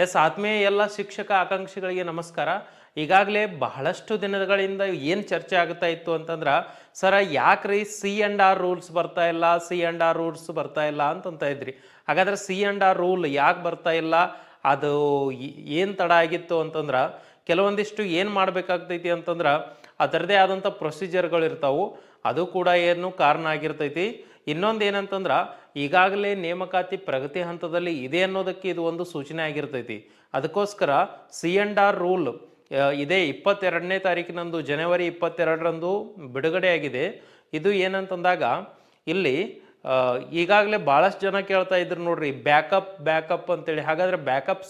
S ಆತ್ಮೀಯ ಎಲ್ಲ ಶಿಕ್ಷಕ ಆಕಾಂಕ್ಷಿಗಳಿಗೆ ನಮಸ್ಕಾರ. ಈಗಾಗಲೇ ಬಹಳಷ್ಟು ದಿನಗಳಿಂದ ಏನು ಚರ್ಚೆ ಆಗ್ತಾ ಇತ್ತು ಅಂತಂದ್ರೆ, ಸರ ಯಾಕ್ರಿ ಸಿ ಆ್ಯಂಡ್ ಆರ್ ರೂಲ್ಸ್ ಬರ್ತಾ ಇಲ್ಲ, ಸಿ ಆ್ಯಂಡ್ ಆರ್ ರೂಲ್ಸ್ ಬರ್ತಾ ಇಲ್ಲ ಅಂತಂತ ಇದ್ರಿ. ಹಾಗಾದ್ರೆ ಸಿ ಆ್ಯಂಡ್ ಆರ್ ರೂಲ್ ಯಾಕೆ ಬರ್ತಾ ಇಲ್ಲ, ಅದು ಏನು ತಡ ಆಗಿತ್ತು ಅಂತಂದ್ರೆ, ಕೆಲವೊಂದಿಷ್ಟು ಏನು ಮಾಡಬೇಕಾಗ್ತೈತಿ ಅಂತಂದ್ರೆ ಅದರದೇ ಆದಂಥ ಪ್ರೊಸೀಜರ್ಗಳು ಇರ್ತಾವೆ. ಅದು ಕೂಡ ಏನು ಕಾರಣ ಆಗಿರ್ತೈತಿ. ಇನ್ನೊಂದು ಏನಂತಂದ್ರೆ, ಈಗಾಗಲೇ ನೇಮಕಾತಿ ಪ್ರಗತಿ ಹಂತದಲ್ಲಿ ಇದೆ ಅನ್ನೋದಕ್ಕೆ ಇದು ಒಂದು ಸೂಚನೆ ಆಗಿರ್ತೈತಿ. ಅದಕ್ಕೋಸ್ಕರ ಸಿ ಆ್ಯಂಡ್ ಆರ್ ರೂಲ್ ಇದೇ 22ನೇ ತಾರೀಕಿನಂದು, ಜನವರಿ 22ರಂದು ಬಿಡುಗಡೆಯಾಗಿದೆ. ಇದು ಏನಂತಂದಾಗ ಇಲ್ಲಿ ಈಗಾಗಲೇ ಭಾಳಷ್ಟು ಜನ ಕೇಳ್ತಾ ಇದ್ರು ನೋಡ್ರಿ, ಬ್ಯಾಕಪ್ ಅಂತೇಳಿ. ಹಾಗಾದ್ರೆ ಬ್ಯಾಕಪ್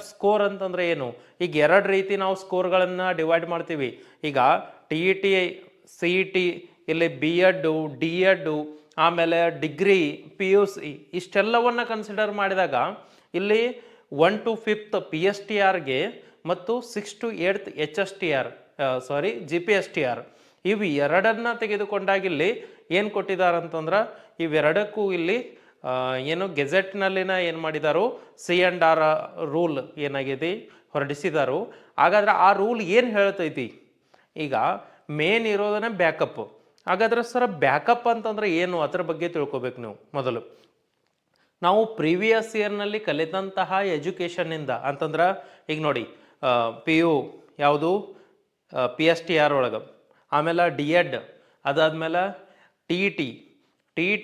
ಸ್ಕೋರ್ ಅಂತಂದ್ರೆ ಏನು? ಈಗ ಎರಡು ರೀತಿ ನಾವು ಸ್ಕೋರ್ಗಳನ್ನು ಡಿವೈಡ್ ಮಾಡ್ತೀವಿ. ಈಗ T E T, C E T, ಇಲ್ಲಿ ಬಿ ಎಡ್ಡು, ಡಿ ಎಡ್ಡು, ಆಮೇಲೆ ಡಿಗ್ರಿ, ಪಿ ಯು ಸಿ, ಇಷ್ಟೆಲ್ಲವನ್ನು ಕನ್ಸಿಡರ್ ಮಾಡಿದಾಗ ಇಲ್ಲಿ 1 to 5th P S T ಆರ್ಗೆ ಮತ್ತು 6 to 8th H S T R, G P S T R, ಇವು ಎರಡನ್ನ ತೆಗೆದುಕೊಂಡಾಗ ಇಲ್ಲಿ ಏನು ಕೊಟ್ಟಿದ್ದಾರೆ ಅಂತಂದ್ರೆ, ಇವೆರಡಕ್ಕೂ ಇಲ್ಲಿ ಏನು ಗೆಜೆಟ್ನಲ್ಲಿನ ಏನು ಮಾಡಿದಾರೋ ಸಿ ಆ್ಯಂಡ್ ಆರ್ ರೂಲ್ ಏನಾಗಿದೆ ಹೊರಡಿಸಿದಾರೋ. ಹಾಗಾದ್ರೆ ಆ ರೂಲ್ ಏನು ಹೇಳ್ತೈತಿ? ಈಗ ಮೇನ್ ಇರೋದನ್ನ ಬ್ಯಾಕಪ್. ಹಾಗಾದ್ರೆ ಸರ್ ಬ್ಯಾಕಪ್ ಅಂತಂದ್ರೆ ಏನು, ಅದ್ರ ಬಗ್ಗೆ ತಿಳ್ಕೊಬೇಕು ನೀವು ಮೊದಲು. ನಾವು ಪ್ರೀವಿಯಸ್ ಇಯರ್ನಲ್ಲಿ ಕಲಿತಂತಹ ಎಜುಕೇಷನ್ನಿಂದ ಅಂತಂದ್ರೆ, ಈಗ ನೋಡಿ ಪಿ ಯು ಯಾವುದು ಪಿ ಎಸ್ ಟಿ ಆರ್ ಒಳಗೆ, ಆಮೇಲೆ ಡಿ ಎಡ್, ಅದಾದಮೇಲೆ ಟಿ ಇ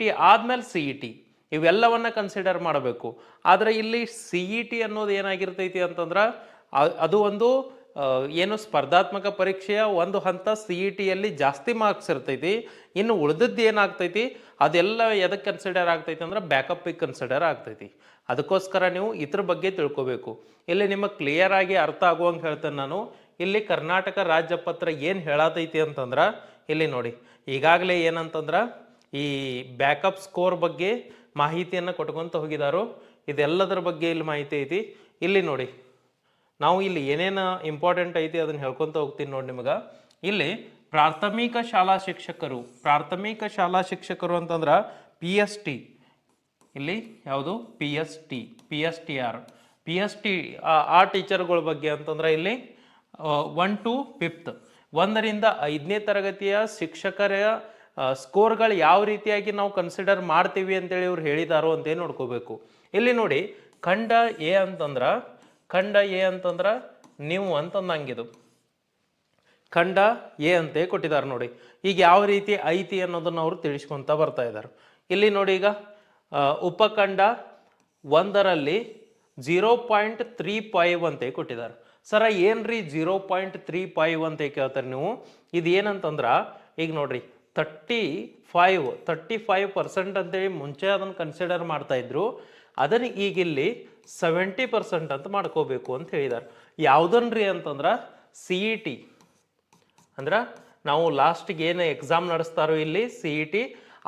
ಟಿ ಆದಮೇಲೆ ಸಿ ಇ ಟಿ, ಇವೆಲ್ಲವನ್ನು ಕನ್ಸಿಡರ್ ಮಾಡಬೇಕು. ಆದರೆ ಇಲ್ಲಿ ಸಿ ಇ ಟಿ ಅನ್ನೋದು ಏನಾಗಿರ್ತೈತಿ ಅಂತಂದ್ರೆ, ಅದು ಒಂದು ಏನು ಸ್ಪರ್ಧಾತ್ಮಕ ಪರೀಕ್ಷೆಯ ಒಂದು ಹಂತ. ಸಿ ಇ ಟಿಯಲ್ಲಿ ಜಾಸ್ತಿ ಮಾರ್ಕ್ಸ್ ಇರ್ತೈತಿ. ಇನ್ನು ಉಳಿದದ್ದು ಏನಾಗ್ತೈತಿ ಅದೆಲ್ಲ ಎದಕ್ಕೆ ಕನ್ಸಿಡರ್ ಆಗ್ತೈತಿ ಅಂದ್ರೆ ಬ್ಯಾಕಪ್ಪಿಗೆ ಕನ್ಸಿಡರ್ ಆಗ್ತೈತಿ. ಅದಕ್ಕೋಸ್ಕರ ನೀವು ಇದ್ರ ಬಗ್ಗೆ ತಿಳ್ಕೊಬೇಕು. ಇಲ್ಲಿ ನಿಮಗೆ ಕ್ಲಿಯರ್ ಆಗಿ ಅರ್ಥ ಆಗುವಂಗೆ ಹೇಳ್ತೇನೆ ನಾನು. ಇಲ್ಲಿ ಕರ್ನಾಟಕ ರಾಜ್ಯ ಪತ್ರ ಏನು ಹೇಳತೈತಿ ಅಂತಂದ್ರೆ, ಇಲ್ಲಿ ನೋಡಿ ಈಗಾಗಲೇ ಏನಂತಂದ್ರೆ ಈ ಬ್ಯಾಕಪ್ ಸ್ಕೋರ್ ಬಗ್ಗೆ ಮಾಹಿತಿಯನ್ನು ಕೊಟ್ಕೊಂತ ಹೋಗಿದಾರೋ. ಇದೆಲ್ಲದರ ಬಗ್ಗೆ ಇಲ್ಲಿ ಮಾಹಿತಿ ಐತಿ. ಇಲ್ಲಿ ನೋಡಿ ನಾವು ಇಲ್ಲಿ ಏನೇನು ಇಂಪಾರ್ಟೆಂಟ್ ಐತಿ ಅದನ್ನು ಹೇಳ್ಕೊತ ಹೋಗ್ತೀನಿ ನೋಡಿ ನಿಮಗೆ. ಇಲ್ಲಿ ಪ್ರಾಥಮಿಕ ಶಾಲಾ ಶಿಕ್ಷಕರು ಅಂತಂದ್ರೆ ಪಿ ಎಸ್ ಟಿ, ಇಲ್ಲಿ ಯಾವುದು ಪಿ ಎಸ್ ಟಿ ಆರ್, ಆ ಟೀಚರ್ಗಳ ಬಗ್ಗೆ ಅಂತಂದ್ರೆ ಇಲ್ಲಿ 1 to 5th 1ರಿಂದ 5ನೇ ತರಗತಿಯ ಶಿಕ್ಷಕರ ಸ್ಕೋರ್ಗಳು ಯಾವ ರೀತಿಯಾಗಿ ನಾವು ಕನ್ಸಿಡರ್ ಮಾಡ್ತೀವಿ ಅಂತೇಳಿ ಇವ್ರು ಹೇಳಿದಾರೋ ಅಂತೇನು ನೋಡ್ಕೋಬೇಕು. ಇಲ್ಲಿ ನೋಡಿ ಖಂಡ ಎ ಅಂತಂದ್ರೆ ನೀವು ಅಂತಂದಂಗಿದು ಖಂಡ ಎ ಅಂತ ಕೊಟ್ಟಿದ್ದಾರೆ ನೋಡಿ. ಈಗ ಯಾವ ರೀತಿ ಐತಿ ಅನ್ನೋದನ್ನು ಅವರು ತಿಳಿಸ್ಕೊಂತ ಬರ್ತಾ ಇದ್ದಾರೆ. ಇಲ್ಲಿ ನೋಡಿ ಈಗ ಉಪಖಂಡ 1ರಲ್ಲಿ 0.35 ಅಂತ ಕೊಟ್ಟಿದ್ದಾರೆ. ಸರ ಏನ್ರಿ 0.35 ಅಂತ ಕೇಳ್ತಾರೆ ನೀವು. ಇದು ಏನಂತಂದ್ರೆ ಈಗ ನೋಡ್ರಿ 35% ಅಂತೇಳಿ ಮುಂಚೆ ಅದನ್ನು ಕನ್ಸಿಡರ್ ಮಾಡ್ತಾ ಇದ್ರು. ಅದನ್ನು ಈಗ ಇಲ್ಲಿ 70% ಅಂತ ಮಾಡ್ಕೋಬೇಕು ಅಂತ ಹೇಳಿದ್ದಾರೆ. ಯಾವುದನ್ರಿ ಅಂತಂದ್ರೆ ಸಿ ಇ ಟಿ, ಅಂದ್ರೆ ನಾವು ಲಾಸ್ಟಿಗೆ ಏನು ಎಕ್ಸಾಮ್ ನಡೆಸ್ತಾರೋ ಇಲ್ಲಿ ಸಿ ಇ ಟಿ,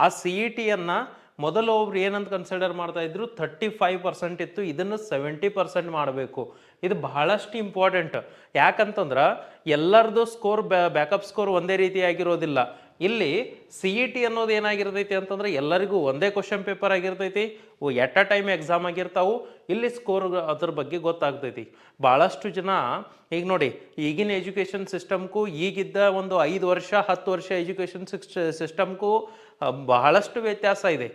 ಆ ಸಿ ಇ ಟಿಯನ್ನು ಮೊದಲು ಒಬ್ರು ಏನಂತ ಕನ್ಸಿಡರ್ ಮಾಡ್ತಾ ಇದ್ರು 35% ಇತ್ತು. ಇದನ್ನು 70% ಮಾಡಬೇಕು. ಇದು ಬಹಳಷ್ಟು ಇಂಪಾರ್ಟೆಂಟ್. ಯಾಕಂತಂದ್ರೆ ಎಲ್ಲರದು ಸ್ಕೋರ್ ಬ್ಯಾಕಪ್ ಸ್ಕೋರ್ ಒಂದೇ ರೀತಿಯಾಗಿರೋದಿಲ್ಲ. ಇಲ್ಲಿ ಸಿ ಇ ಟಿ ಅನ್ನೋದು ಏನಾಗಿರ್ತೈತಿ ಅಂತಂದ್ರೆ ಎಲ್ಲರಿಗೂ ಒಂದೇ ಕ್ವಶನ್ ಪೇಪರ್ ಆಗಿರ್ತೈತಿ, ಎಟ್ ಅ ಟೈಮ್ ಎಕ್ಸಾಮ್ ಆಗಿರ್ತಾವು. ಇಲ್ಲಿ ಸ್ಕೋರ್ ಅದ್ರ ಬಗ್ಗೆ ಗೊತ್ತಾಗ್ತೈತಿ. ಭಾಳಷ್ಟು ಜನ ಈಗ ನೋಡಿ ಈಗಿನ ಎಜುಕೇಷನ್ ಸಿಸ್ಟಮ್ಗೂ ಈಗಿದ್ದ ಒಂದು 5 ವರ್ಷ 10 ವರ್ಷ ಎಜುಕೇಷನ್ ಸಿಸ್ಟಮ್ಗೂ ಬಹಳಷ್ಟು ವ್ಯತ್ಯಾಸ ಇದೆ.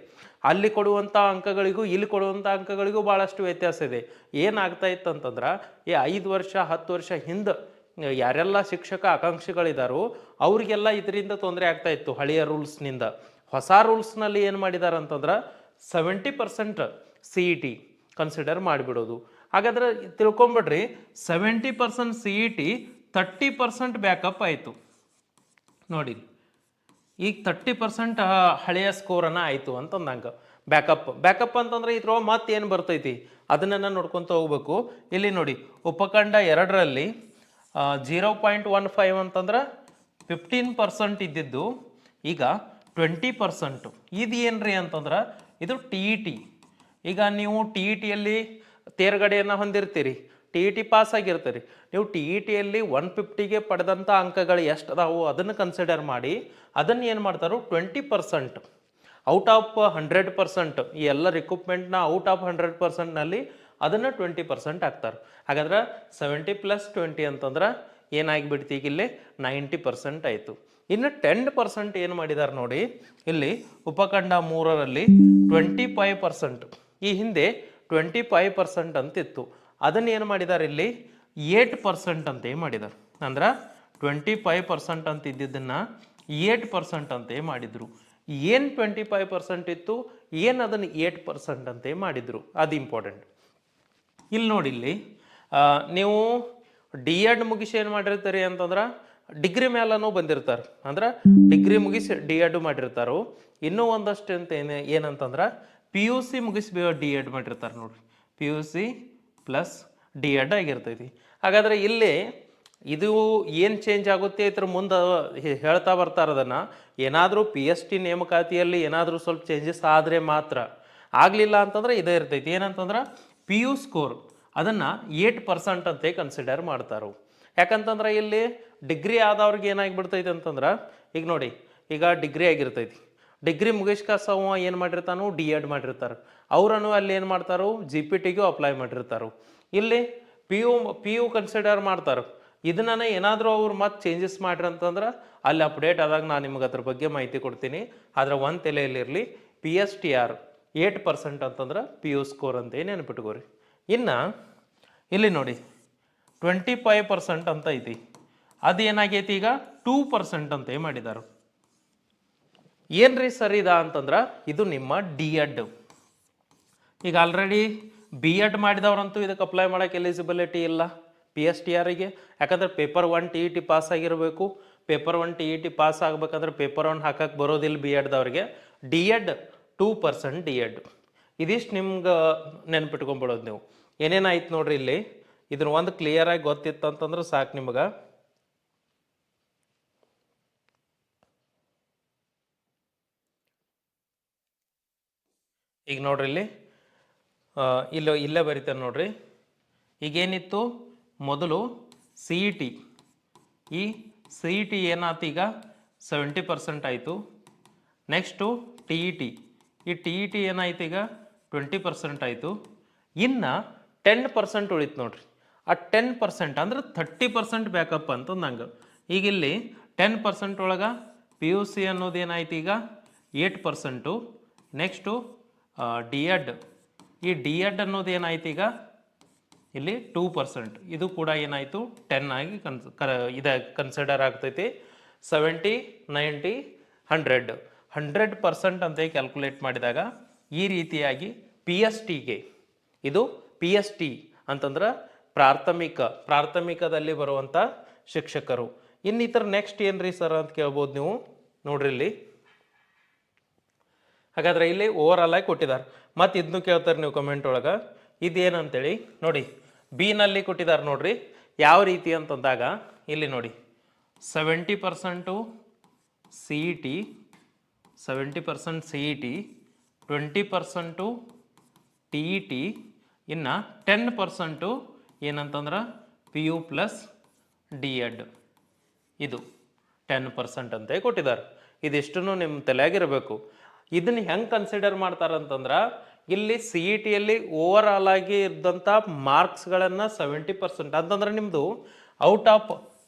ಅಲ್ಲಿ ಕೊಡುವಂಥ ಅಂಕಗಳಿಗೂ ಇಲ್ಲಿ ಕೊಡುವಂಥ ಅಂಕಗಳಿಗೂ ಭಾಳಷ್ಟು ವ್ಯತ್ಯಾಸ ಇದೆ. ಏನಾಗ್ತಾ ಇತ್ತು ಅಂತಂದ್ರೆ ಈ 5 ವರ್ಷ 10 ವರ್ಷ ಹಿಂದೆ ಯಾರೆಲ್ಲ ಶಿಕ್ಷಕ ಆಕಾಂಕ್ಷಿಗಳಿದ್ದಾರೋ ಅವ್ರಿಗೆಲ್ಲ ಇದರಿಂದ ತೊಂದರೆ ಆಗ್ತಾ ಇತ್ತು ಹಳೆಯ ರೂಲ್ಸ್ನಿಂದ. ಹೊಸ ರೂಲ್ಸ್ನಲ್ಲಿ ಏನು ಮಾಡಿದ್ದಾರೆ ಅಂತಂದ್ರೆ 70% ಸಿ ಇ ಟಿ ಕನ್ಸಿಡರ್ ಮಾಡಿಬಿಡೋದು. ಹಾಗಾದ್ರೆ ತಿಳ್ಕೊಂಬಿಡ್ರಿ 70% ಸಿ ಇ ಟಿ, 30% ಬ್ಯಾಕಪ್ ಆಯಿತು ನೋಡಿ. ಈಗ 30% ಹಳೆಯ ಸ್ಕೋರನ್ನು ಆಯಿತು ಅಂತಂದಂಗೆ ಬ್ಯಾಕಪ್ ಅಂತಂದ್ರೆ ಇದ್ರೊಳಗೆ ಮತ್ತೇನು ಬರ್ತೈತಿ ಅದನ್ನು ನೋಡ್ಕೊತ ಹೋಗ್ಬೇಕು. ಇಲ್ಲಿ ನೋಡಿ ಉಪಖಂಡ 2ರಲ್ಲಿ 0.15 ಅಂತಂದ್ರೆ 15% ಇದ್ದಿದ್ದು ಈಗ 20%. ಇದು ಏನ್ರಿ ಅಂತಂದ್ರೆ ಇದು ಟಿ ಇ ಟಿ. ಈಗ ನೀವು ಟಿ ಇ ಟಿಯಲ್ಲಿ ತೇರ್ಗಡೆಯನ್ನು ಹೊಂದಿರ್ತೀರಿ, ಟಿ ಇ ಟಿ ಪಾಸ್ ಆಗಿರ್ತೀರಿ. ನೀವು ಟಿ ಇ ಟಿಯಲ್ಲಿ 150ಗೆ ಪಡೆದಂಥ ಅಂಕಗಳು ಎಷ್ಟು ಅದಾವು ಅದನ್ನು ಕನ್ಸಿಡರ್ ಮಾಡಿ ಅದನ್ನು ಏನು ಮಾಡ್ತಾರೋ 20% ಔಟ್ ಆಫ್ 100%, ಈ ಎಲ್ಲ ರಿಕ್ರೂಟ್ಮೆಂಟ್ನ ಔಟ್ ಆಫ್ 100%ನಲ್ಲಿ ಅದನ್ನು 20% ಹಾಕ್ತಾರೆ. ಹಾಗಾದ್ರೆ 70 + 20 ಅಂತಂದ್ರೆ ಏನಾಗಿಬಿಡ್ತು ಈಗ ಇಲ್ಲಿ 90% ಆಯಿತು. ಇನ್ನು 10% ಏನು ಮಾಡಿದ್ದಾರೆ ನೋಡಿ, ಇಲ್ಲಿ ಉಪಖಂಡ 3ರಲ್ಲಿ 25%, ಈ ಹಿಂದೆ 25% ಅಂತಿತ್ತು, ಅದನ್ನು ಏನು ಮಾಡಿದ್ದಾರೆ ಇಲ್ಲಿ 8% ಅಂತ ಮಾಡಿದ್ದಾರೆ. ಅಂದ್ರೆ 25% ಅಂತ ಇದ್ದಿದ್ದನ್ನು 8% ಅಂತ ಮಾಡಿದರು. ಏನು 25% ಇತ್ತು, ಏನು ಅದನ್ನು 8% ಅಂತ ಮಾಡಿದರು, ಅದು ಇಂಪಾರ್ಟೆಂಟ್. ಇಲ್ಲಿ ನೋಡಿ, ಇಲ್ಲಿ ನೀವು ಡಿ ಎಡ್ ಮುಗಿಸಿ ಏನು ಮಾಡಿರ್ತೀರಿ ಅಂತಂದ್ರೆ ಡಿಗ್ರಿ ಮೇಲೂ ಬಂದಿರ್ತಾರೆ, ಅಂದ್ರೆ ಡಿಗ್ರಿ ಮುಗಿಸಿ ಡಿ ಎಡ್ ಮಾಡಿರ್ತಾರೋ. ಇನ್ನೂ ಒಂದಷ್ಟು ಅಂತ ಏನಂತಂದ್ರೆ ಪಿ ಯು ಸಿ ಮುಗಿಸಿ ಡಿ ಎಡ್ ಮಾಡಿರ್ತಾರೆ ನೋಡ್ರಿ, P U C plus D Ed ಆಗಿರ್ತೈತಿ. ಹಾಗಾದ್ರೆ ಇಲ್ಲಿ ಇದು ಏನು ಚೇಂಜ್ ಆಗುತ್ತೆ ಇದ್ರ ಮುಂದೆ ಹೇಳ್ತಾ ಬರ್ತಾರೆ. ಅದನ್ನು ಏನಾದರೂ ಪಿ ಎಚ್ ಡಿ ನೇಮಕಾತಿಯಲ್ಲಿ ಏನಾದರೂ ಸ್ವಲ್ಪ ಚೇಂಜಸ್ ಆದರೆ ಮಾತ್ರ, ಆಗಲಿಲ್ಲ ಅಂತಂದ್ರೆ ಇದೇ ಇರ್ತೈತಿ. ಏನಂತಂದ್ರೆ ಪಿ ಯು ಸ್ಕೋರ್ ಅದನ್ನು 8% ಅಂತ ಕನ್ಸಿಡರ್ ಮಾಡ್ತಾರೆ. ಯಾಕಂತಂದ್ರೆ ಇಲ್ಲಿ ಡಿಗ್ರಿ ಆದವ್ರಿಗೆ ಏನಾಗಿಬಿಡ್ತೈತಿ ಅಂತಂದ್ರೆ, ಈಗ ನೋಡಿ, ಈಗ ಡಿಗ್ರಿ ಆಗಿರ್ತೈತಿ, ಡಿಗ್ರಿ ಮುಗಿಸ್ಕಸವ ಏನು ಮಾಡಿರ್ತಾನೋ ಡಿ ಎಡ್ ಮಾಡಿರ್ತಾರೆ, ಅವರನ್ನು ಅಲ್ಲಿ ಏನು ಮಾಡ್ತಾರೋ ಜಿ ಪಿ ಟಿಗೂ ಅಪ್ಲೈ ಮಾಡಿರ್ತಾರೆ. ಇಲ್ಲಿ ಪಿ ಯು ಕನ್ಸಿಡರ್ ಮಾಡ್ತಾರೆ. ಇದನ್ನ ಏನಾದರೂ ಅವ್ರು ಮತ್ತೆ ಚೇಂಜಸ್ ಮಾಡ್ರಿ ಅಂತಂದ್ರೆ ಅಲ್ಲಿ ಅಪ್ಡೇಟ್ ಆದಾಗ ನಾನು ನಿಮ್ಗೆ ಅದ್ರ ಬಗ್ಗೆ ಮಾಹಿತಿ ಕೊಡ್ತೀನಿ. ಆದರೆ ಒಂದು ತಲೆಯಲ್ಲಿರಲಿ, ಪಿ ಎಸ್ ಟಿ ಆರ್ 8% ಅಂತಂದ್ರೆ ಪಿ ಯು ಸ್ಕೋರ್ ಅಂತ ನೆನಪಿಟ್ಕೋರಿ. ಇನ್ನು ಇಲ್ಲಿ ನೋಡಿ 25% ಅಂತ ಐತಿ, ಅದು ಏನಾಗೈತಿ ಈಗ 2% ಅಂತ ಮಾಡಿದ್ದಾರೆ. ಏನ್ರಿ ಸರ್ ಇದ ಅಂತಂದ್ರೆ ಇದು ನಿಮ್ಮ ಡಿ ಎಡ್. ಈಗ ಆಲ್ರೆಡಿ ಬಿ ಎಡ್ ಮಾಡಿದವ್ರಂತೂ ಇದಕ್ಕೆ ಅಪ್ಲೈ ಮಾಡೋಕ್ಕೆ ಎಲಿಜಿಬಿಲಿಟಿ ಇಲ್ಲ ಪಿ ಎಸ್ ಟಿ ಆರಿಗೆ. ಯಾಕಂದ್ರೆ paper 1 T E T pass ಆಗಿರಬೇಕು. Paper 1 T E T pass ಆಗ್ಬೇಕಂದ್ರೆ ಪೇಪರ್ 1 ಹಾಕಕ್ಕೆ ಬರೋದಿಲ್ಲ ಬಿ ಎಡ್ದವ್ರಿಗೆ. D Ed 2% D Ed. ಇದಿಷ್ಟು ನಿಮ್ಗೆ ನೆನ್ಪಿಟ್ಕೊಂಡ್ಬಿಡೋದು ನೀವು. ಏನೇನಾಯ್ತು ನೋಡ್ರಿ ಇಲ್ಲಿ, ಇದನ್ನ ಒಂದು ಕ್ಲಿಯರಾಗಿ ಗೊತ್ತಿತ್ತು ಅಂತಂದ್ರೆ ಸಾಕು ನಿಮ್ಗೆ. ಈಗ ನೋಡ್ರಿ ಇಲ್ಲಿ ಇಲ್ಲೇ ಬರೀತಾರೆ ನೋಡ್ರಿ. ಈಗೇನಿತ್ತು ಮೊದಲು ಸಿ ಇ ಟಿ, ಈ ಸಿ ಇ ಟಿ ಏನಾಯ್ತು ಈಗ 70% ಆಯಿತು. ನೆಕ್ಸ್ಟು ಟಿ ಇ ಟಿ, ಈ ಟಿ ಇ ಟಿ ಏನಾಯ್ತು ಈಗ 20% ಆಯಿತು. ಇನ್ನು 10% ಉಳಿತು ನೋಡ್ರಿ. ಆ 10% ಅಂದ್ರೆ 30% ಬ್ಯಾಕಪ್ ಅಂತ ನಂಗೆ. ಈಗ ಇಲ್ಲಿ 10% ಒಳಗೆ ಪಿ ಯು ಸಿ ಅನ್ನೋದು ಏನಾಯ್ತು ಈಗ 8%. ನೆಕ್ಸ್ಟು ಡಿ ಎಡ್, ಈ ಡಿ ಎಡ್ ಅನ್ನೋದು ಏನಾಯ್ತು ಈಗ ಇಲ್ಲಿ 2%. ಇದು ಕೂಡ ಏನಾಯಿತು 10 ಆಗಿ ಕನ್ಸಿಡರ್ ಆಗ್ತೈತಿ. 70, 90, 100% ಅಂತ ಕ್ಯಾಲ್ಕುಲೇಟ್ ಮಾಡಿದಾಗ ಈ ರೀತಿಯಾಗಿ ಪಿ ಎಸ್ ಟಿಗೆ, ಇದು ಪಿ ಎಸ್ ಟಿ ಅಂತಂದ್ರೆ ಪ್ರಾಥಮಿಕದಲ್ಲಿ ಬರುವಂಥ ಶಿಕ್ಷಕರು. ಇನ್ನಿತರ ನೆಕ್ಸ್ಟ್ ಏನ್ರಿ ಸರ್ ಅಂತ ಕೇಳ್ಬೋದು ನೀವು. ನೋಡ್ರಿ ಇಲ್ಲಿ, ಹಾಗಾದ್ರೆ ಇಲ್ಲಿ ಓವರ್ ಆಲ್ ಆಗಿ ಕೊಟ್ಟಿದ್ದಾರೆ. ಮತ್ತು ಇದನ್ನು ಕೇಳ್ತಾರೆ ನೀವು ಕಮೆಂಟ್ ಒಳಗೆ, ಇದೇನಂತೇಳಿ ನೋಡಿ. ಬಿ ನಲ್ಲಿ ಕೊಟ್ಟಿದ್ದಾರೆ ನೋಡ್ರಿ ಯಾವ ರೀತಿ ಅಂತಂದಾಗ, ಇಲ್ಲಿ ನೋಡಿ 70% C E T, 70% C E T, 20% T E T, ಇನ್ನು 10% ಏನಂತಂದ್ರೆ P U plus D Ed. ಇದು 10% ಅಂತ ಕೊಟ್ಟಿದ್ದಾರೆ. ಇದಿಷ್ಟನ್ನು ನಿಮ್ಮ ತಲೆಯಾಗಿರಬೇಕು. ಇದನ್ನು ಹೆಂಗೆ ಕನ್ಸಿಡರ್ ಮಾಡ್ತಾರಂತಂದ್ರೆ, ಇಲ್ಲಿ ಸಿ ಇ ಟಿಯಲ್ಲಿ ಓವರ್ ಆಲ್ ಆಗಿ ಇದ್ದಂಥ ಮಾರ್ಕ್ಸ್ಗಳನ್ನು 70% ಅಂತಂದ್ರೆ ನಿಮ್ಮದು ಔಟ್ ಆಫ್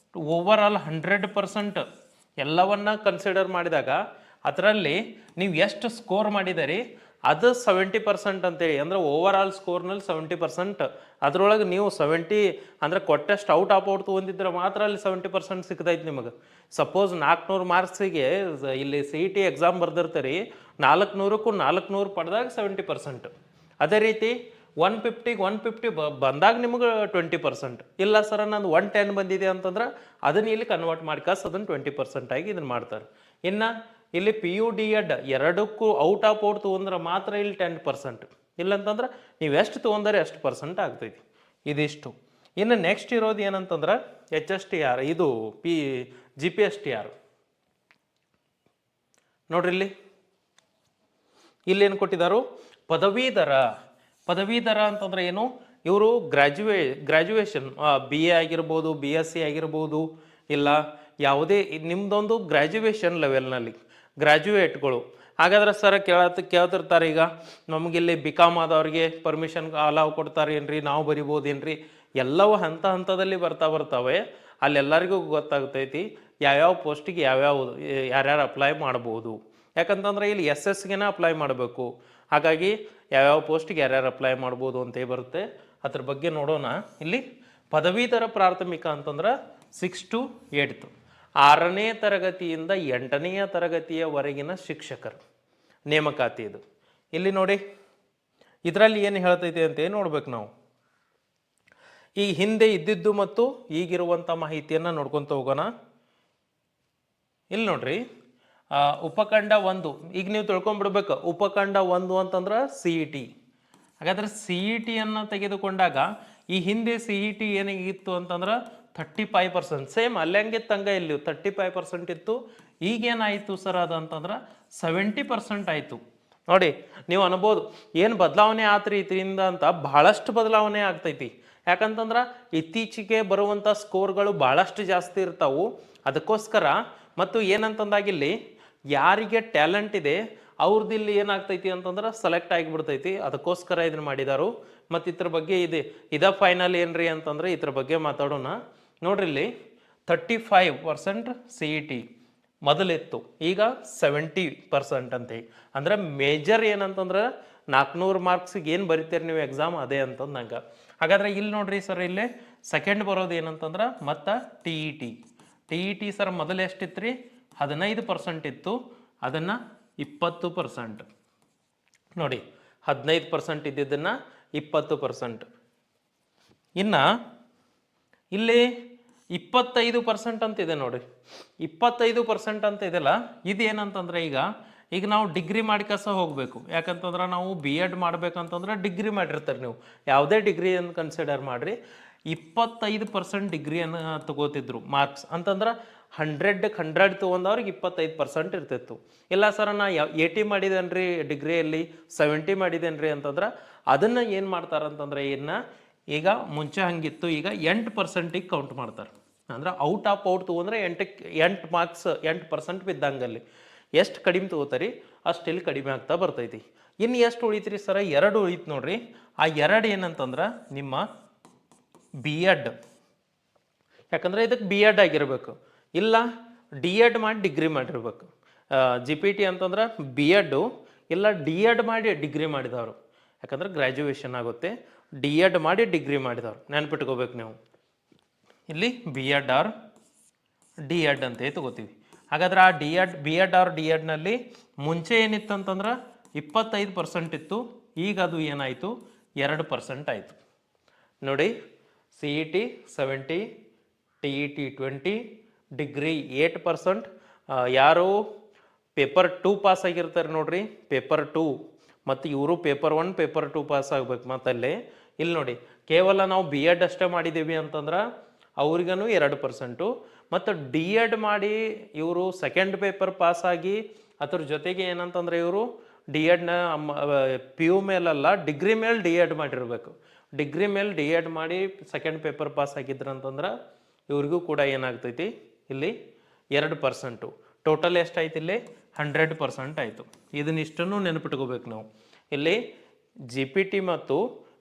ಓವರ್ ಆಲ್ 100% ಎಲ್ಲವನ್ನ ಕನ್ಸಿಡರ್ ಮಾಡಿದಾಗ ಅದರಲ್ಲಿ ನೀವು ಎಷ್ಟು ಸ್ಕೋರ್ ಮಾಡಿದಿರಿ ಅದು 70% ಅಂತೇಳಿ. ಅಂದರೆ ಓವರ್ ಆಲ್ ಸ್ಕೋರ್ನಲ್ಲಿ 70%, ಅದರೊಳಗೆ ನೀವು 70 ಅಂದರೆ ಕೊಟ್ಟಷ್ಟು ಔಟ್ ಆಫ್ ಔಟ್ ತೊಗೊಂಡಿದ್ರೆ ಮಾತ್ರ ಅಲ್ಲಿ 70% ಸಿಗ್ತೈತೆ ನಿಮಗೆ. ಸಪೋಸ್ 400 ಮಾರ್ಕ್ಸಿಗೆ ಇಲ್ಲಿ ಸಿ ಇ ಟಿ ಎಕ್ಸಾಮ್ ಬರ್ದಿರ್ತೀರಿ, 400ಕ್ಕೂ 400 ಪಡೆದಾಗ 70%. ಅದೇ ರೀತಿ 150ಗೆ 150 ಬಂದಾಗ ನಿಮಗೆ 20%. ಇಲ್ಲ ಸರ್ ನಂದು 110 ಬಂದಿದೆ ಅಂತಂದ್ರೆ ಅದನ್ನು ಇಲ್ಲಿ ಕನ್ವರ್ಟ್ ಮಾಡ್ಕಾಸ್ ಅದನ್ನು 20% ಆಗಿ ಇದನ್ನು ಮಾಡ್ತಾರೆ. ಇನ್ನು ಇಲ್ಲಿ ಪಿ ಯು ಡಿ ಎಡ್ ಎರಡಕ್ಕೂ ಔಟ್ ಆಫ್ ಔಟ್ ತೊಗೊಂಡ್ರೆ ಮಾತ್ರ ಇಲ್ಲಿ 10%. ಇಲ್ಲಂತಂದ್ರೆ ನೀವು ಎಷ್ಟು ತೊಗೊಂಡ್ರೆ ಎಷ್ಟು % ಆಗ್ತೈತಿ. ಇದಿಷ್ಟು. ಇನ್ನು ನೆಕ್ಸ್ಟ್ ಇರೋದು ಏನಂತಂದ್ರೆ ಎಚ್ ಎಸ್ ಟಿ ಆರ್, ಇದು G P S T R. ನೋಡ್ರಿ ಇಲ್ಲೇನು ಕೊಟ್ಟಿದ್ದಾರೋ ಪದವೀಧರ ಅಂತಂದ್ರೆ ಏನು, ಇವರು ಗ್ರ್ಯಾಜುಯೇಷನ್ ಬಿ ಎ ಆಗಿರ್ಬೋದು, ಬಿ ಎಸ್ ಸಿ ಆಗಿರ್ಬೋದು, ಇಲ್ಲ ಯಾವುದೇ ನಿಮ್ಮದೊಂದು ಗ್ರ್ಯಾಜುಯೇಷನ್ ಲೆವೆಲ್ನಲ್ಲಿ ಗ್ರ್ಯಾಜುಯೇಟ್ಗಳು ಹಾಗಾದ್ರೆ ಸರ್ ಕೇಳ್ತಿರ್ತಾರೆ ಈಗ ನಮಗಿಲ್ಲಿ ಬಿ ಕಾಮ್ ಆದವ್ರಿಗೆ ಪರ್ಮಿಷನ್ ಅಲಾವ್ ಕೊಡ್ತಾರೆ ಏನ್ರಿ, ನಾವು ಬರಿಬೋದೇನ್ರಿ, ಎಲ್ಲವೂ ಹಂತದಲ್ಲಿ ಬರ್ತಾವೆ. ಅಲ್ಲೆಲ್ಲರಿಗೂ ಗೊತ್ತಾಗ್ತೈತಿ ಯಾವ್ಯಾವ ಪೋಸ್ಟಿಗೆ ಯಾರ್ಯಾರು ಅಪ್ಲೈ ಮಾಡ್ಬೋದು. ಯಾಕಂತಂದ್ರೆ ಇಲ್ಲಿ SSಗೆನ ಅಪ್ಲೈ ಮಾಡಬೇಕು. ಹಾಗಾಗಿ ಯಾವ್ಯಾವ ಪೋಸ್ಟಿಗೆ ಯಾರ್ಯಾರು ಅಪ್ಲೈ ಮಾಡ್ಬೋದು ಅಂತ ಬರುತ್ತೆ. ಅದ್ರ ಬಗ್ಗೆ ನೋಡೋಣ. ಇಲ್ಲಿ ಪದವೀಧರ ಪ್ರಾಥಮಿಕ ಅಂತಂದ್ರೆ 6 to 8, 6ನೇ ತರಗತಿಯಿಂದ 8ನೇ ತರಗತಿಯವರೆಗಿನ ಶಿಕ್ಷಕರು ನೇಮಕಾತಿ ಇದು. ಇಲ್ಲಿ ನೋಡಿ ಇದರಲ್ಲಿ ಏನು ಹೇಳ್ತೈತೆ ಅಂತ ನೋಡ್ಬೇಕು ನಾವು. ಈ ಹಿಂದೆ ಇದ್ದಿದ್ದು ಮತ್ತು ಈಗಿರುವಂಥ ಮಾಹಿತಿಯನ್ನು ನೋಡ್ಕೊತ ಹೋಗೋಣ. ಇಲ್ಲಿ ನೋಡ್ರಿ, ಉಪಖಂಡ 1 ಈಗ ನೀವು ತಿಳ್ಕೊಂಡ್ಬಿಡ್ಬೇಕು. ಉಪಖಂಡ 1 ಅಂತಂದ್ರೆ CET. ಹಾಗಾದ್ರೆ CETಯನ್ನು ತೆಗೆದುಕೊಂಡಾಗ ಈ ಹಿಂದೆ CET ಏನಾಗಿತ್ತು ಅಂತಂದ್ರೆ 35%, ಸೇಮ್ ಅಲ್ಲಂಗಿತ್ತಂಗ ಇಲ್ಲಿ 35% ಇತ್ತು. ಈಗೇನಾಯಿತು ಸರ್ ಅದಂತಂದ್ರೆ 70% ಆಯಿತು. ನೋಡಿ ನೀವು ಅನ್ಬೋದು ಏನು ಬದಲಾವಣೆ ಆತ್ರಿ ಇದರಿಂದ ಅಂತ. ಬಹಳಷ್ಟು ಬದಲಾವಣೆ ಆಗ್ತೈತಿ. ಯಾಕಂತಂದ್ರೆ ಇತ್ತೀಚೆಗೆ ಬರುವಂಥ ಸ್ಕೋರ್ಗಳು ಭಾಳಷ್ಟು ಜಾಸ್ತಿ ಇರ್ತಾವು. ಅದಕ್ಕೋಸ್ಕರ ಮತ್ತು ಏನಂತಂದಾಗಿಲ್ಲಿ ಯಾರಿಗೆ ಟ್ಯಾಲೆಂಟ್ ಇದೆ ಅವ್ರದ್ದಿಲ್ಲಿ ಏನಾಗ್ತೈತಿ ಅಂತಂದ್ರೆ ಸೆಲೆಕ್ಟ್ ಆಗಿಬಿಡ್ತೈತಿ. ಅದಕ್ಕೋಸ್ಕರ ಇದನ್ನು ಮಾಡಿದಾರು. ಮತ್ತು ಇದ್ರ ಬಗ್ಗೆ ಇದ ಫೈನಲ್ ಏನ್ರಿ ಅಂತಂದ್ರೆ ಇದ್ರ ಬಗ್ಗೆ ಮಾತಾಡೋಣ. ನೋಡ್ರಿ ಇಲ್ಲಿ 35% CET ಮೊದಲಿತ್ತು, ಈಗ 70% ಅಂತೆ. ಅಂದ್ರೆ ಮೇಜರ್ ಏನಂತಂದ್ರೆ 400 ಮಾರ್ಕ್ಸಿಗೆ ಏನು ಬರಿತೀರಿ ನೀವು ಎಕ್ಸಾಮ್ ಅದೇ ಅಂತಂದು ನಂಗೆ. ಹಾಗಾದ್ರೆ ಇಲ್ಲಿ ನೋಡ್ರಿ ಸರ್, ಇಲ್ಲಿ ಸೆಕೆಂಡ್ ಬರೋದು ಏನಂತಂದ್ರೆ ಮತ್ತು TET ಸರ್ ಮೊದಲು ಎಷ್ಟಿತ್ತು ರೀ? 15% ಇತ್ತು, ಅದನ್ನು 20%. ನೋಡಿ 15% ಇದ್ದಿದ್ದನ್ನು 20%. ಇನ್ನು ಇಲ್ಲಿ 25% ಅಂತಿದೆ ನೋಡಿ. 25% ಅಂತ ಇದೆಲ್ಲ ಇದು ಏನಂತಂದ್ರೆ ಈಗ ನಾವು ಡಿಗ್ರಿ ಮಾಡಿಕಸ ಹೋಗಬೇಕು. ಯಾಕಂತಂದ್ರೆ ನಾವು BEd ಮಾಡ್ಬೇಕಂತಂದ್ರೆ ಡಿಗ್ರಿ ಮಾಡಿರ್ತಾರೆ. ನೀವು ಯಾವುದೇ ಡಿಗ್ರಿಯನ್ನು ಕನ್ಸಿಡರ್ ಮಾಡಿರಿ 25% ಡಿಗ್ರಿಯನ್ನು ತಗೋತಿದ್ರು ಮಾರ್ಕ್ಸ್ ಅಂತಂದ್ರೆ 100 ತೊಗೊಂಡವ್ರಿಗೆ 25% ಇರ್ತಿತ್ತು. ಇಲ್ಲ ಸರ್ ನಾ 80 ಮಾಡಿದೇನ್ರಿ ಡಿಗ್ರಿಯಲ್ಲಿ 70 ಮಾಡಿದೇನ್ರಿ ಅಂತಂದ್ರೆ ಅದನ್ನು ಏನು ಮಾಡ್ತಾರಂತಂದ್ರೆ ಈಗ ಮುಂಚೆ ಹಂಗಿತ್ತು, ಈಗ 8%ಗೆ ಕೌಂಟ್ ಮಾಡ್ತಾರೆ. ಅಂದ್ರೆ ಔಟ್ ತೊಗೊಂಡ್ರೆ 8 ಮಾರ್ಕ್ಸ್ 8% ಬಿದ್ದಂಗಲ್ಲಿ. ಎಷ್ಟು ಕಡಿಮೆ ತೊಗೋತಾರಿ ಅಷ್ಟು ಇಲ್ಲಿ ಕಡಿಮೆ ಆಗ್ತಾ ಬರ್ತೈತಿ. ಇನ್ನು ಎಷ್ಟು ಉಳಿತ್ರಿ ಸರ? 2 ಉಳಿತು ನೋಡ್ರಿ. ಆ 2 ಏನಂತಂದ್ರೆ ನಿಮ್ಮ BEd. ಯಾಕಂದ್ರೆ ಇದಕ್ಕೆ BEd ಆಗಿರ್ಬೇಕು, ಇಲ್ಲ DEd ಮಾಡಿ ಡಿಗ್ರಿ ಮಾಡಿರ್ಬೇಕು. GPT ಅಂತಂದ್ರೆ BEd ಇಲ್ಲ DEd ಮಾಡಿ ಡಿಗ್ರಿ ಮಾಡಿದವರು. ಯಾಕಂದ್ರೆ ಗ್ರ್ಯಾಜುಯೇಷನ್ ಆಗುತ್ತೆ. DEd ಮಾಡಿ ಡಿಗ್ರಿ ಮಾಡಿದವರು ನೆನ್ಪಿಟ್ಕೋಬೇಕು ನೀವು. ಇಲ್ಲಿ BEd ಆರ್ DEd ಅಂತ ತಗೋತೀವಿ. ಹಾಗಾದ್ರೆ ಆ BEd ಆರ್ DEdನಲ್ಲಿ ಮುಂಚೆ ಏನಿತ್ತು ಅಂತಂದ್ರೆ 25% ಇತ್ತು, ಈಗ ಅದು ಏನಾಯಿತು 2% ಆಯಿತು. ನೋಡಿ CET 70, TET 20, ಡಿಗ್ರಿ 8%. ಯಾರು ಪೇಪರ್ 2 ಪಾಸ್ ಆಗಿರ್ತಾರೆ ನೋಡ್ರಿ, ಪೇಪರ್ 2 ಮತ್ತು ಇವರು ಪೇಪರ್ 1 ಪೇಪರ್ 2 ಪಾಸ್ ಆಗ್ಬೇಕು. ಮತ್ತಲ್ಲಿ ಇಲ್ಲಿ ನೋಡಿ ಕೇವಲ ನಾವು BEd ಅಷ್ಟೇ ಮಾಡಿದ್ದೀವಿ ಅಂತಂದ್ರೆ ಅವ್ರಿಗೂ 2%. ಮತ್ತು DEd ಮಾಡಿ ಇವರು ಸೆಕೆಂಡ್ ಪೇಪರ್ ಪಾಸ್ ಆಗಿ ಅದ್ರ ಜೊತೆಗೆ ಏನಂತಂದ್ರೆ ಇವರು DEdನ PU ಮೇಲಲ್ಲ ಡಿಗ್ರಿ ಮೇಲೆ DEd ಮಾಡಿರ್ಬೇಕು. ಡಿಗ್ರಿ ಮೇಲೆ DEd ಮಾಡಿ ಸೆಕೆಂಡ್ ಪೇಪರ್ ಪಾಸ್ ಆಗಿದ್ರಂತಂದ್ರೆ ಇವ್ರಿಗೂ ಕೂಡ ಏನಾಗ್ತೈತಿ ಇಲ್ಲಿ 2%. ಟೋಟಲ್ ಎಷ್ಟಾಯ್ತು ಇಲ್ಲಿ 100% ಆಯಿತು. ಇದನ್ನಿಷ್ಟನ್ನು ನೆನಪಿಟ್ಕೋಬೇಕು ನಾವು. ಇಲ್ಲಿ GPT ಮತ್ತು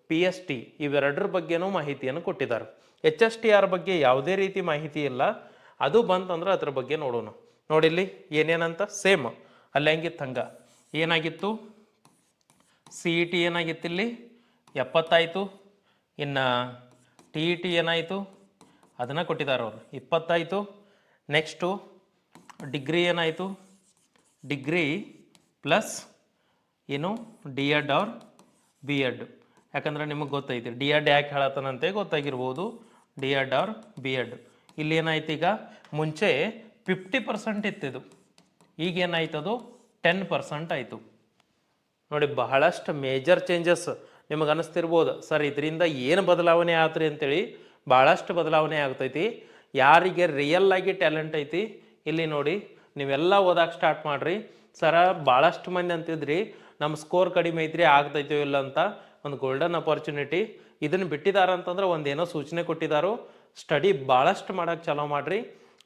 PST ಇವೆರಡರ ಬಗ್ಗೆನೂ ಮಾಹಿತಿಯನ್ನು ಕೊಟ್ಟಿದ್ದಾರೆ. HSTR ಬಗ್ಗೆ ಯಾವುದೇ ರೀತಿ ಮಾಹಿತಿ ಇಲ್ಲ. ಅದು ಬಂತಂದ್ರೆ ಅದ್ರ ಬಗ್ಗೆ ನೋಡೋಣ. ನೋಡಿಲ್ಲಿ ಏನೇನಂತ ಸೇಮ್ ಅಲ್ಲಿ ಹೆಂಗಿತ್ತು ಹಂಗ ಏನಾಗಿತ್ತು. CET ಏನಾಗಿತ್ತು ಇಲ್ಲಿ 70 ಆಯಿತು. ಇನ್ನು TET ಏನಾಯಿತು ಅದನ್ನು ಕೊಟ್ಟಿದ್ದಾರೆ ಅವರು 20 ಆಯಿತು. ನೆಕ್ಸ್ಟು ಡಿಗ್ರಿ ಏನಾಯಿತು, ಡಿಗ್ರಿ ಪ್ಲಸ್ ಏನು DEd ಆರ್ BEd. ಯಾಕಂದ್ರೆ ನಿಮಗೆ ಗೊತ್ತೈತಿ DEd ಯಾಕೆ ಹೇಳತ್ತಾನಂತೆ ಗೊತ್ತಾಗಿರ್ಬೋದು. DEd ಆರ್ BEd ಇಲ್ಲಿ ಏನಾಯ್ತು, ಈಗ ಮುಂಚೆ 50% ಇತ್ತಿದು, ಈಗೇನಾಯ್ತು ಅದು 10% ಆಯಿತು. ನೋಡಿ ಬಹಳಷ್ಟು ಮೇಜರ್ ಚೇಂಜಸ್. ನಿಮಗೆ ಅನ್ನಿಸ್ತಿರ್ಬೋದು ಸರ್ ಇದರಿಂದ ಏನು ಬದಲಾವಣೆ ಆತ್ರಿ ಅಂತೇಳಿ. ಭಾಳಷ್ಟು ಬದಲಾವಣೆ ಆಗ್ತೈತಿ. ಯಾರಿಗೆ ರಿಯಲ್ ಆಗಿ ಟ್ಯಾಲೆಂಟ್ ಐತಿ ಇಲ್ಲಿ ನೋಡಿ ನೀವೆಲ್ಲ ಓದಕ್ಕೆ ಸ್ಟಾರ್ಟ್ ಮಾಡಿರಿ. ಸರ ಭಾಳಷ್ಟು ಮಂದಿ ಅಂತಿದ್ರಿ ನಮ್ಮ ಸ್ಕೋರ್ ಕಡಿಮೆ ಐತ್ರಿ ಆಗ್ತೈತೋ ಇಲ್ಲ ಅಂತ. ಒಂದು ಗೋಲ್ಡನ್ ಅಪರ್ಚುನಿಟಿ ಇದನ್ನು ಬಿಟ್ಟಿದಾರಂತಂದ್ರೆ ಒಂದೇನೋ ಸೂಚನೆ ಕೊಟ್ಟಿದ್ದಾರೋ. ಸ್ಟಡಿ ಭಾಳಷ್ಟು ಮಾಡೋಕ್ಕೆ ಚಾಲೋ ಮಾಡಿರಿ.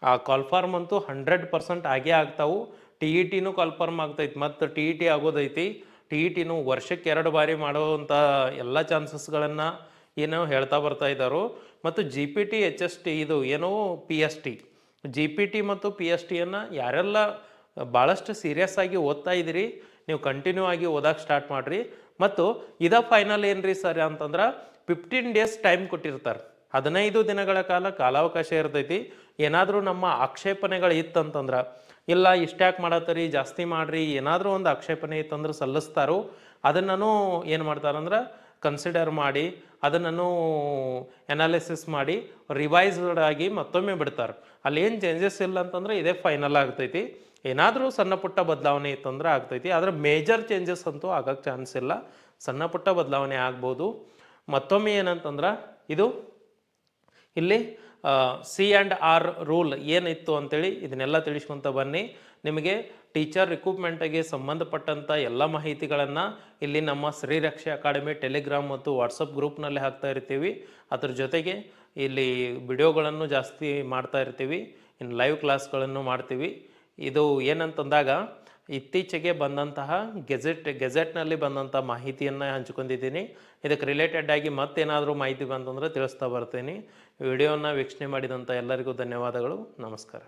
ಆ ಕಾಲ್ಫಾರ್ಮ್ ಅಂತೂ 100% ಆಗೇ ಆಗ್ತಾವು. ಟಿ ಇ ಟಿನೂ ಕನ್ಫರ್ಮ್ ಆಗ್ತೈತಿ, ಮತ್ತು ಟಿ ಇ ಟಿ ಆಗೋದೈತಿ. ಟಿ ಇ ಟಿನೂ ವರ್ಷಕ್ಕೆ 2 ಬಾರಿ ಮಾಡುವಂಥ ಎಲ್ಲ ಚಾನ್ಸಸ್ಗಳನ್ನು ಏನೋ ಹೇಳ್ತಾ ಬರ್ತಾ ಇದ್ದಾರೋ. ಮತ್ತು G P T H S T ಇದು ಏನೋ P S T, G P T ಮತ್ತು ಪಿ ಎಸ್ ಟಿಯನ್ನು ಯಾರೆಲ್ಲ ಭಾಳಷ್ಟು ಸೀರಿಯಸ್ ಆಗಿ ಓದ್ತಾ ಇದ್ದೀರಿ, ನೀವು ಕಂಟಿನ್ಯೂ ಆಗಿ ಓದಕ್ಕೆ ಸ್ಟಾರ್ಟ್ ಮಾಡಿರಿ. ಮತ್ತು ಫೈನಲ್ ಏನು ರೀ ಸರ್ ಅಂತಂದ್ರೆ 15 ಡೇಸ್ ಟೈಮ್ ಕೊಟ್ಟಿರ್ತಾರೆ. 15 ದಿನಗಳ ಕಾಲಾವಕಾಶ ಇರ್ತೈತಿ. ಏನಾದರೂ ನಮ್ಮ ಆಕ್ಷೇಪಣೆಗಳು ಇತ್ತಂತಂದ್ರೆ, ಇಲ್ಲ ಇಷ್ಟ್ಯಾಕೆ ಮಾಡತ್ತರಿ, ಜಾಸ್ತಿ ಮಾಡಿರಿ, ಏನಾದರೂ ಒಂದು ಆಕ್ಷೇಪಣೆ ಇತ್ತಂದ್ರೆ ಸಲ್ಲಿಸ್ತಾರೋ. ಅದನ್ನು ಏನು ಮಾಡ್ತಾರಂದ್ರೆ ಕನ್ಸಿಡರ್ ಮಾಡಿ, ಅದನ್ನು ಅನಾಲಿಸಿಸ್ ಮಾಡಿ ರಿವೈಸ್ಡ್ ಆಗಿ ಮತ್ತೊಮ್ಮೆ ಬಿಡ್ತಾರೆ. ಅಲ್ಲಿ ಏನು ಚೇಂಜಸ್ ಇಲ್ಲ ಅಂತಂದ್ರೆ ಇದೇ ಫೈನಲ್ ಆಗ್ತೈತಿ. ಏನಾದರೂ ಸಣ್ಣ ಪುಟ್ಟ ಬದಲಾವಣೆ ಇತ್ತಂದ್ರೆ ಆಗ್ತೈತಿ, ಆದರೆ ಮೇಜರ್ ಚೇಂಜಸ್ ಅಂತೂ ಆಗಕ್ಕೆ ಚಾನ್ಸ್ ಇಲ್ಲ. ಸಣ್ಣ ಪುಟ್ಟ ಬದಲಾವಣೆ ಆಗ್ಬೋದು. ಮತ್ತೊಮ್ಮೆ ಏನಂತಂದ್ರೆ ಇದು ಇಲ್ಲಿ ಸಿ ಆ್ಯಂಡ್ ಆರ್ ರೂಲ್ ಏನಿತ್ತು ಅಂತೇಳಿ ಇದನ್ನೆಲ್ಲ ತಿಳಿಸ್ಕೊತ ಬನ್ನಿ. ನಿಮಗೆ ಟೀಚರ್ ರಿಕ್ರೂಟ್ಮೆಂಟಿಗೆ ಸಂಬಂಧಪಟ್ಟಂಥ ಎಲ್ಲ ಮಾಹಿತಿಗಳನ್ನು ಇಲ್ಲಿ ನಮ್ಮ ಶ್ರೀರಕ್ಷೆ ಅಕಾಡೆಮಿ ಟೆಲಿಗ್ರಾಮ್ ಮತ್ತು ವಾಟ್ಸಪ್ ಗ್ರೂಪ್ನಲ್ಲಿ ಹಾಕ್ತಾ ಇರ್ತೀವಿ. ಅದ್ರ ಜೊತೆಗೆ ಇಲ್ಲಿ ವಿಡಿಯೋಗಳನ್ನು ಜಾಸ್ತಿ ಮಾಡ್ತಾ ಇರ್ತೀವಿ, ಇನ್ನು ಲೈವ್ ಕ್ಲಾಸ್ಗಳನ್ನು ಮಾಡ್ತೀವಿ. ಇದು ಏನಂತಂದಾಗ ಇತ್ತೀಚೆಗೆ ಬಂದಂತಹ ಗೆಜೆಟ್ನಲ್ಲಿ ಬಂದಂಥ ಮಾಹಿತಿಯನ್ನು ಹಂಚ್ಕೊಂಡಿದ್ದೀನಿ. ಇದಕ್ಕೆ ರಿಲೇಟೆಡ್ ಆಗಿ ಮತ್ತೇನಾದರೂ ಮಾಹಿತಿ ಬಂತಂದ್ರೆ ತಿಳಿಸ್ತಾ ಬರ್ತೀನಿ. ವಿಡಿಯೋನ ವೀಕ್ಷಣೆ ಮಾಡಿದಂಥ ಎಲ್ಲರಿಗೂ ಧನ್ಯವಾದಗಳು. ನಮಸ್ಕಾರ.